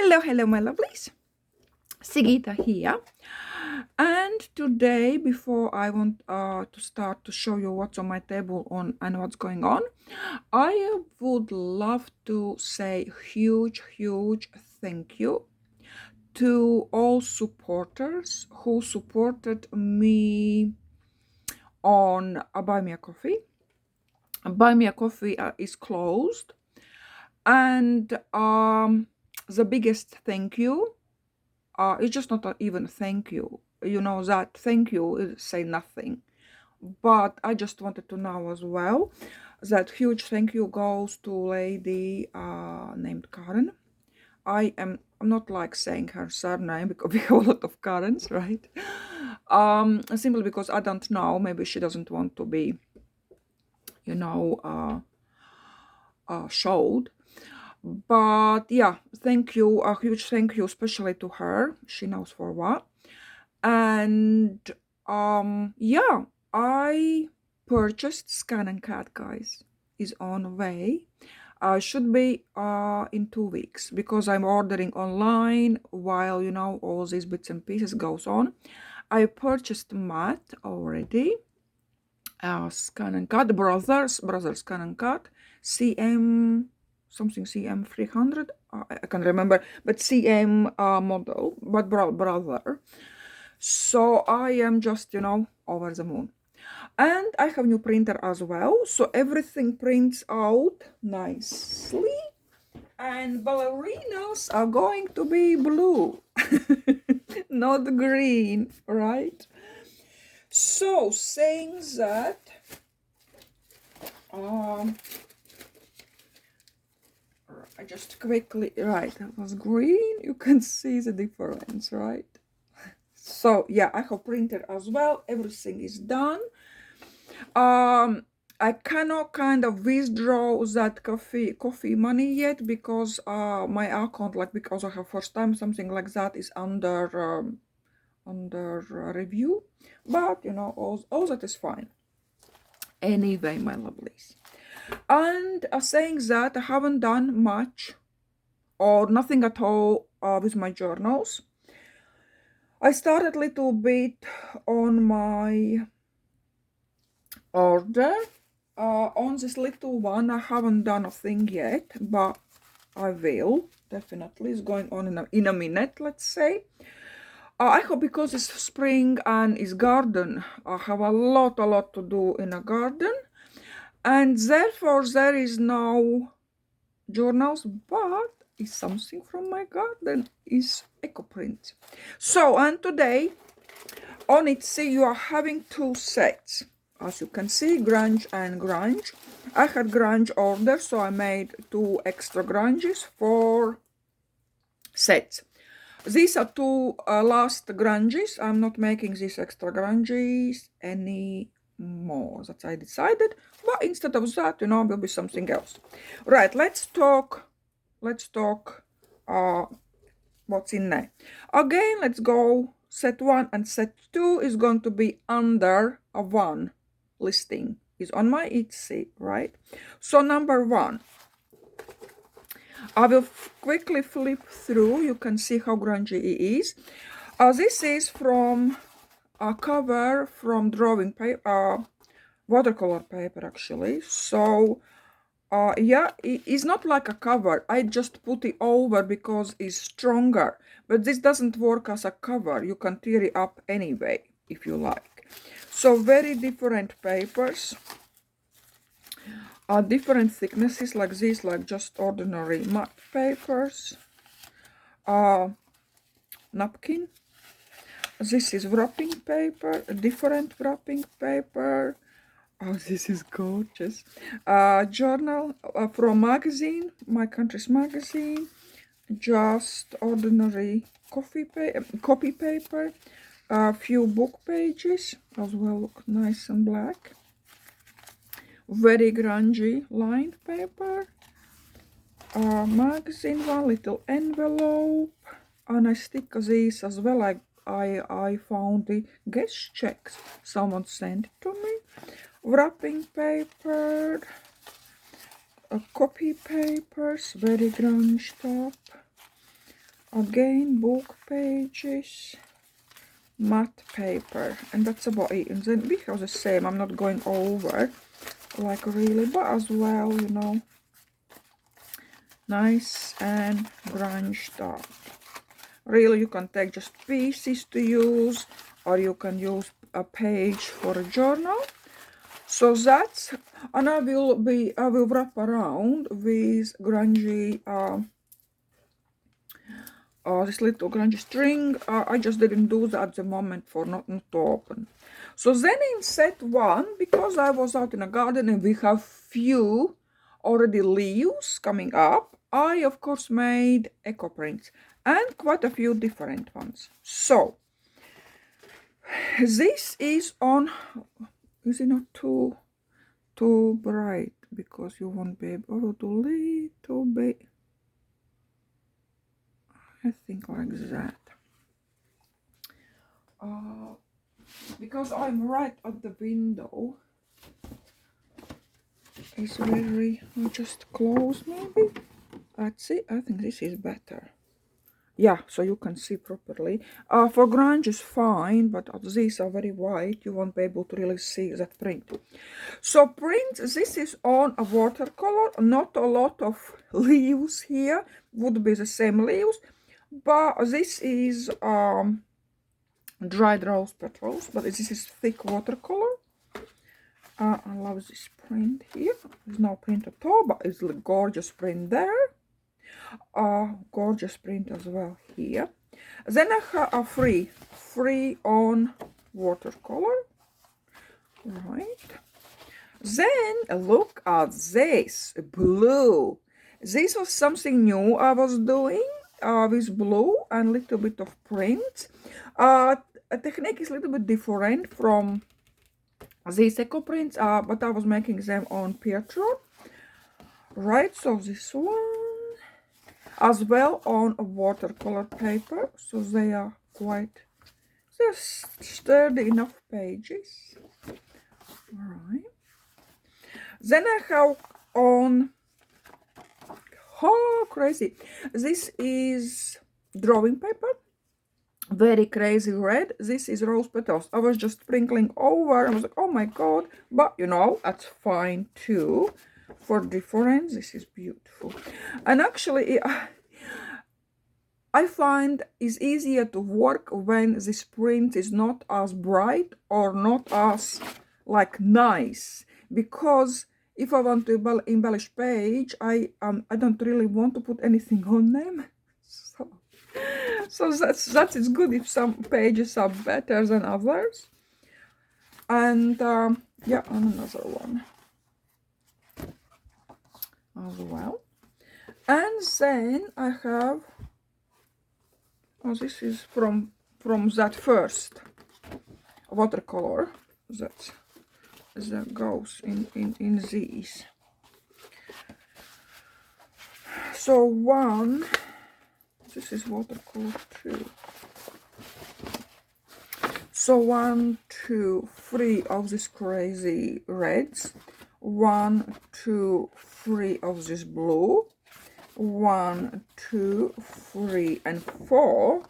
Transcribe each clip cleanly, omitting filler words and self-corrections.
Hello, my lovelies. Sigita here. And today, before I want to start to show you what's on my table and what's going on, I would love to say huge thank you to all supporters who supported me on Buy Me a Coffee. Buy Me a Coffee is closed, and the biggest thank you, it's just not even a thank you. You know that thank you is say nothing. But I just wanted to know as well that huge thank you goes to a lady named Karen. I'm not like saying her surname because we have a lot of Karens, right? Simply because I don't know. Maybe she doesn't want to be, showed. But yeah, thank you, a huge thank you, especially to her. She knows for what. And yeah, I purchased Scan and Cat, guys. Is on way. Should be in 2 weeks because I'm ordering online while all these bits and pieces goes on. I purchased mat already. Scan and Cut brothers Scan and Cut CM something CM 300. I can't remember, but CM model, but brother. So I am just over the moon. And I have new printer as well, so everything prints out nicely. And ballerinas are going to be blue, not green, right? So saying that, I just quickly, right, that was green. You can see the difference, right? So yeah, I have printed as well. Everything is done. I cannot kind of withdraw that coffee money yet because my account, like, because I have first time something like that, is under review. But all that is fine. Anyway, my lovelies. And saying that, I haven't done much or nothing at all with my journals. I started a little bit on my order. On this little one, I haven't done a thing yet, but I will. Definitely. It's going on in a minute, let's say. I hope because it's spring and it's garden, I have a lot to do in a garden. And therefore, there is no journals, but it's something from my garden. Is eco print. So, and today on it, see, you are having 2 sets. As you can see, grunge and grunge. I had grunge order, so I made 2 extra grunges for sets. These are 2 last grunges. I'm not making these extra grunges anymore. That I decided. But instead of that, will be something else. Right, let's talk what's in there. Again, let's go. Set 1 and set 2 is going to be under a 1 listing. Is on my Etsy, right? So number 1. I will quickly flip through. You can see how grungy it is. This is from a cover from drawing paper, watercolor paper actually. So yeah, it's not like a cover. I just put it over because it's stronger. But this doesn't work as a cover. You can tear it up anyway, if you like. So very different papers. Different thicknesses like this, like just ordinary matte papers. Napkin. This is wrapping paper, different wrapping paper. Oh, this is gorgeous. Journal from magazine, My Country's Magazine. Just ordinary copy paper. A few book pages as well, look nice and black. Very grungy lined paper. Magazine one, little envelope. And I stick these as well. I found the guest checks. Someone sent it to me. Wrapping paper, copy papers, very grunge top, again book pages, matte paper, and that's about it. And then we have the same. I'm not going over like really, but as well, you know, nice and grunge stuff. Really, you can take just pieces to use, or you can use a page for a journal. So that's, and I will wrap around with grungy, this little grungy string. I just didn't do that at the moment for not to open. So then in set 1, because I was out in a garden and we have few already leaves coming up, I of course made eco prints and quite a few different ones. So this is on, is it not too bright, because you won't be able to little bit, I think like that, because I'm right at the window. It's very, I'll just close maybe. That's it. I think this is better. Yeah, so you can see properly. For grunge is fine, but these are very white. You won't be able to really see that print. So print, this is on a watercolor. Not a lot of leaves here. Would be the same leaves. But this is dried rose petals. But this is thick watercolor. I love this print here. There's no print at all, but it's a gorgeous print there. Gorgeous print as well here. Then I have a free on watercolor. Right. Then look at this blue. This was something new I was doing with blue and a little bit of print. A technique is a little bit different from these eco prints, but I was making them on Pietro. Right, so this one as well on a watercolor paper, so they are quite, they're sturdy enough pages. All right. Then I have on, oh crazy, this is drawing paper, very crazy red. This is rose petals. I was just sprinkling over. I was like, oh my god, but you know, that's fine too. For difference, this is beautiful. And actually I find it's easier to work when this print is not as bright or not as like nice, because if I want to embellish page, I don't really want to put anything on them. So that is good if some pages are better than others. And yeah, and another one as well. And then I have, oh, this is from that first watercolor that goes in these. So one, this is watercolor 2. So 1, 2, 3 of these crazy reds, 1, 2, 3 of this blue, 1, 2, 3, and 4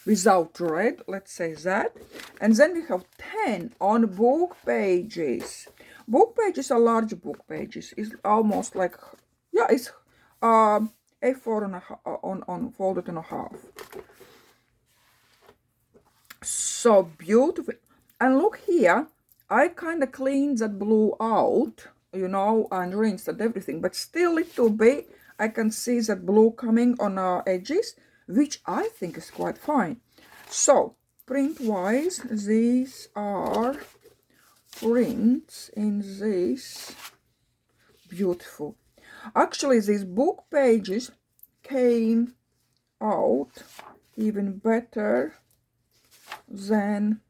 without red, let's say that. And then we have 10 on book pages. Book pages are large book pages. It's almost like, yeah, it's A4 and on folded and a half. So beautiful. And look here, I kind of cleaned that blue out, you know, and rinsed and everything, but still little bit I can see that blue coming on our edges, which I think is quite fine. So print wise, these are prints in this. Beautiful. Actually, these book pages came out even better than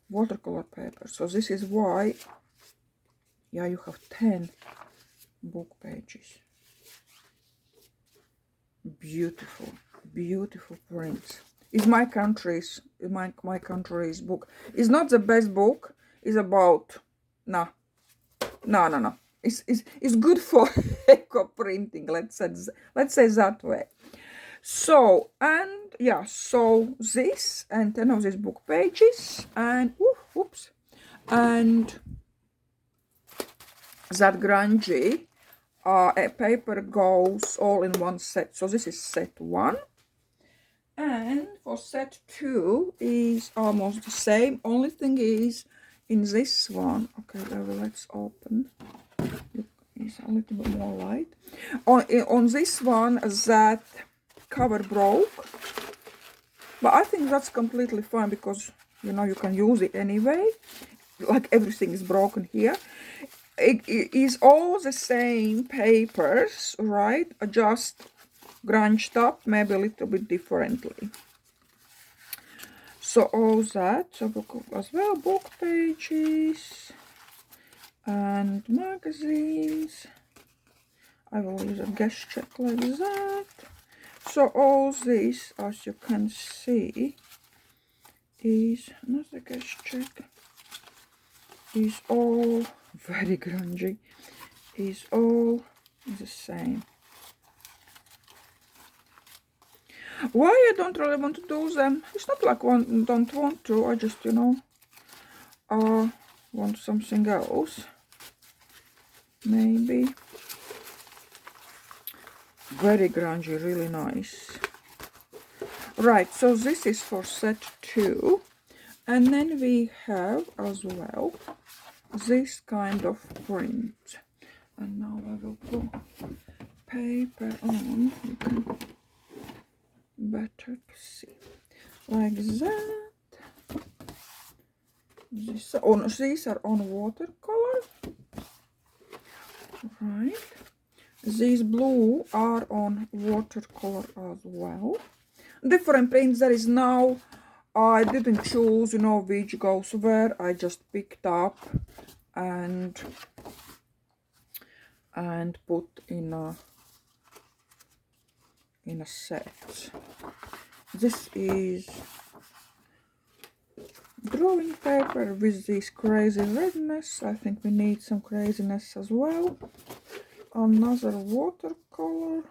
watercolor paper. So this is why, yeah, you have 10 book pages. Beautiful, beautiful prints. It's my country's, my country's book. It's not the best book. It's about, no. is good for eco printing. Let's say that way. So, and yeah, so this and 10 of these book pages, and whoops, and that grungy a paper goes all in one set. So this is set 1, and for set 2 is almost the same. Only thing is in this one, okay, let's open. It's a little bit more light. On this one, that cover broke, but I think that's completely fine because you know you can use it anyway. Like everything is broken here. It is all the same papers, right? Just grunged up, maybe a little bit differently. So all that, so book as well, book pages and magazines. I will use a guest check like that. So all this, as you can see, is another guest check. Is all very grungy. Is all the same. Why I don't really want to do them? It's not like one don't want to. I just, you know, want something else. Maybe. Very grungy, really nice. Right, so this is for set 2. And then we have as well this kind of print. And now I will put paper on. You can better see. Like that. These are on watercolor. Right. These blue are on watercolor as well. Different prints. There is now, I didn't choose, you know, which goes where. I just picked up and put in a set. This is drawing paper with this crazy redness. I think we need some craziness as well. Another watercolor.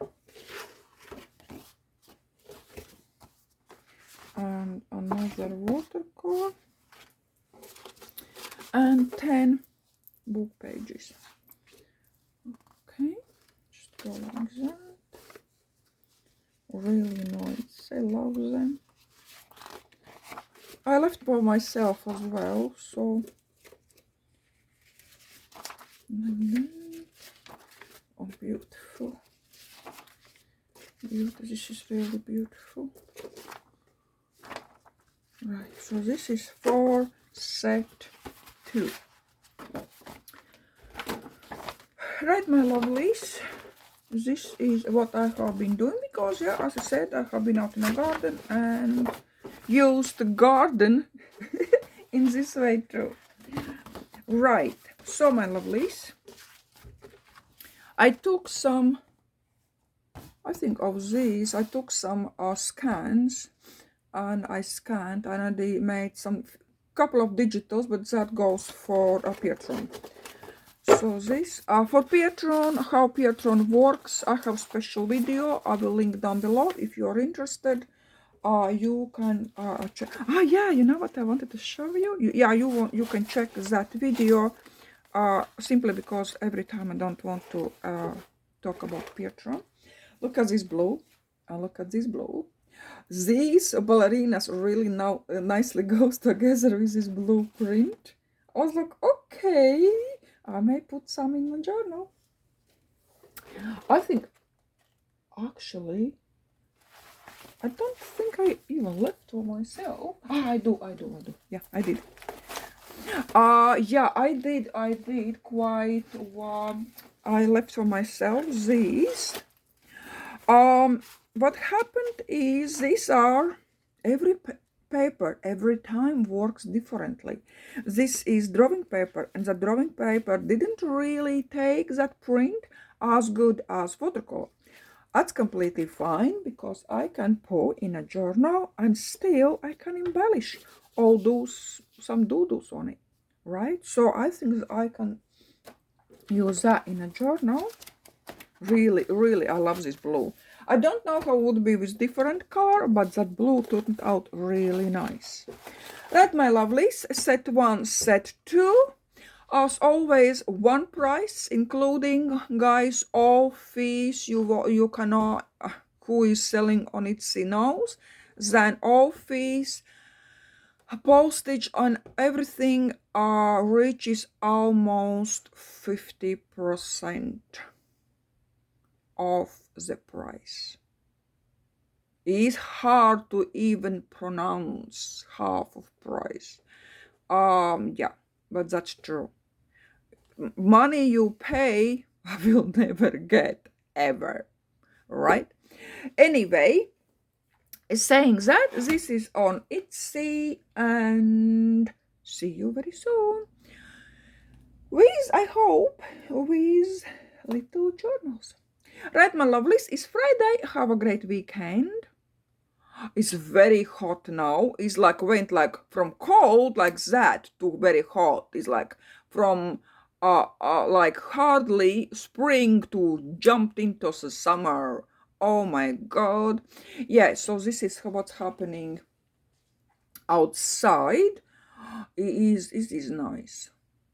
And another watercolor. And 10 book pages. Okay, just go like that. Really nice. I love them. I left for myself as well, so oh, beautiful. Beautiful. This is really beautiful. Right, so this is for set 2. Right, my lovelies, this is what I have been doing because, yeah, as I said, I have been out in the garden and used the garden in this way too. Right, so my lovelies, I took some, I think of these, I took some scans and I scanned and I made some couple of digitals, but that goes for a Pietron. So this for Pietron, how Pietron works, I have special video. I will link down below if you are interested. You can check. Yeah, you know what I wanted to show you? You can check that video simply because every time I don't want to talk about Pietron. Look at this blue and look at this blue. These ballerinas really now nicely goes together with this blueprint. I was like, okay, I may put some in my journal. I think, actually, I don't think I even left for myself. I do. Yeah, I did. Yeah, I did quite one. I left for myself these. What happened is these are every paper every time works differently. This is drawing paper, and the drawing paper didn't really take that print as good as watercolor. That's completely fine because I can put in a journal and still I can embellish all those some doodles on it, right? So I think I can use that in a journal. Really, really, I love this blue. I don't know how it would be with different color, but that blue turned out really nice. Right, my lovelies, set 1, set 2. As always, one price, including, guys, all fees you cannot, who is selling on Etsy knows, then all fees, postage on everything reaches almost 50% of the price. It's hard to even pronounce half of price. Yeah, but that's true. Money you pay, I will never get ever, right? Anyway, saying that, this is on Etsy, and see you very soon. With, I hope, with little journals. Right, my lovelies, it's Friday. Have a great weekend. It's very hot now. It's like went like from cold like that to very hot. It's like from like hardly spring to jumped into the summer. Oh my god. Yeah, so this is what's happening outside. It is nice.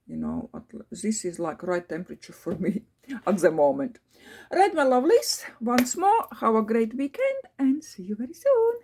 You know, this is like right temperature for me at the moment. Right, my lovelies, once more, have a great weekend and see you very soon.